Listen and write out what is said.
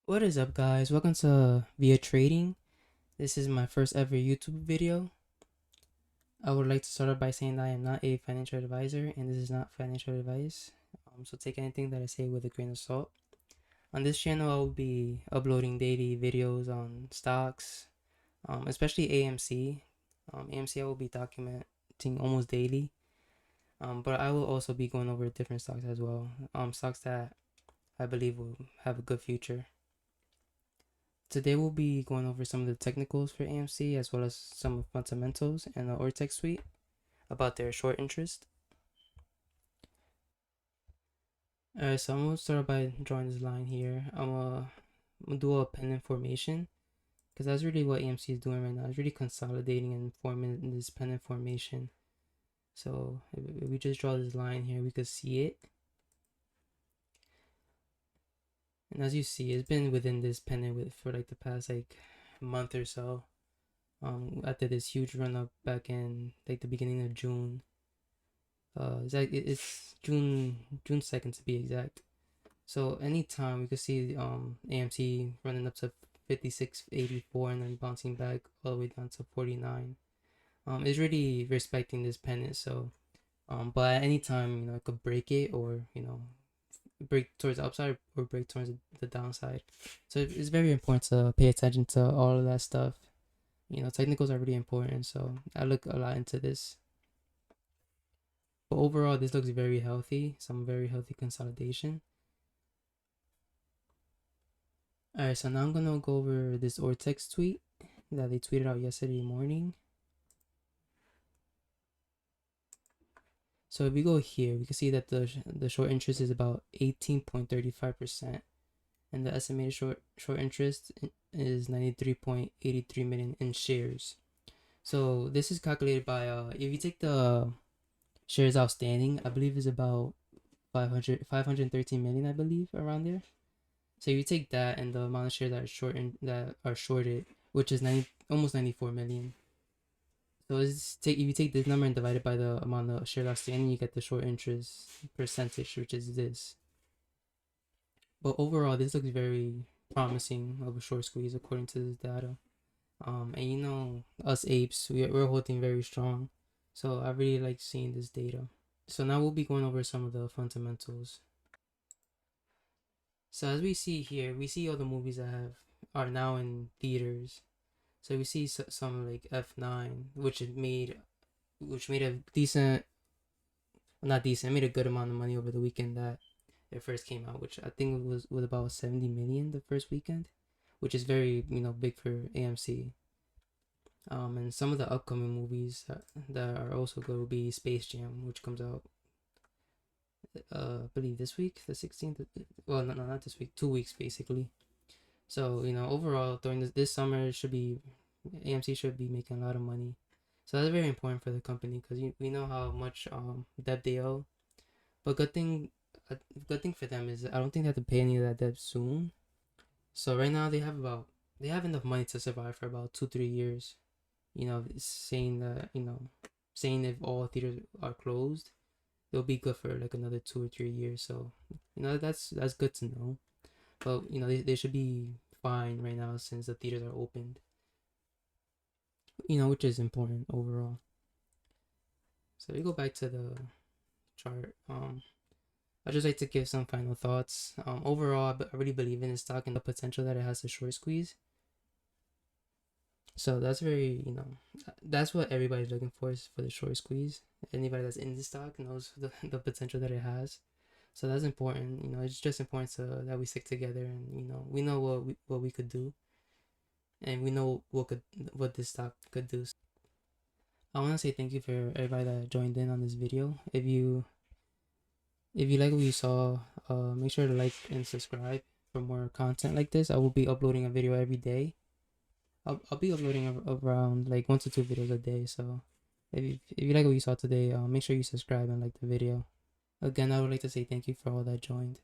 What is up, guys? Welcome to Via Trading. This is my first ever YouTube video. I would like to start off by saying that I am not a financial advisor and this is not financial advice. So take anything that I say with a grain of salt. On this channel, I will be uploading daily videos on stocks, especially AMC. AMC I will be documenting almost daily. But I will also be going over different stocks as well. Stocks that I believe will have a good future. Today we'll be going over some of the technicals for AMC as well as some fundamentals and the Ortex suite about their short interest. Alright, so I'm gonna start by drawing this line here. I'm gonna do a pennant formation because that's really what AMC is doing right now. It's really consolidating and forming this pennant formation. So if we just draw this line here, we could see it. And as you see, it's been within this pennant for like the past like month or so. After this huge run up back in like the beginning of June. It's June 2nd to be exact. So anytime we could see AMC running up to 56.84 and then bouncing back all the way down to 49. It's really respecting this pennant. So but at any time, it could break it, or break towards the upside or break towards the downside. So it's very important to pay attention to all of that stuff. Technicals are really important, so I look a lot into this. But overall, this looks very healthy. Some very healthy consolidation. Alright, so now I'm gonna go over this Ortex tweet that they tweeted out yesterday morning. So if we go here, we can see that the short interest is about 18.35%, and the estimated short interest is 93.83 million in shares. So this is calculated by if you take the shares outstanding, I believe is about 513 million, I believe, around there. So you take that and the amount of shares that are shorted, which is almost 94 million. So if you take this number and divide it by the amount of shares outstanding, you get the short interest percentage, which is this. But overall, this looks very promising of a short squeeze according to this data. And us apes, we're holding very strong. So I really like seeing this data. So now we'll be going over some of the fundamentals. So as we see here, we see all the movies that are now in theaters. So we see some like F9, which made a decent, not decent, made a good amount of money over the weekend that it first came out, which I think it was with about 70 million the first weekend, which is very big for AMC. And some of the upcoming movies that are also going to be Space Jam, which comes out I believe this week, the 16th. Well, no, not this week, 2 weeks basically. So overall during this summer, AMC should be making a lot of money. So that's very important for the company because we know how much debt they owe. But good thing for them is I don't think they have to pay any of that debt soon. So right now they have enough money to survive for about 2-3 years. Saying if all theaters are closed, it'll be good for like another 2 or 3 years. So that's good to know. But they should be fine right now since the theaters are opened. Which is important overall. So we go back to the chart. I just like to give some final thoughts. Overall, I really believe in this stock and the potential that it has to short squeeze. So that's that's what everybody's looking for, is for the short squeeze. Anybody that's in the stock knows the potential that it has. So that's important. It's just important that we stick together, and we know what we could do, and we know what this stock could do. I want to say thank you for everybody that joined in on this video. If you like what you saw, make sure to like and subscribe for more content like this. I will be uploading a video every day. I'll be uploading around like 1 to 2 videos a day. So if you like what you saw today, make sure you subscribe and like the video. Again, I would like to say thank you for all that joined.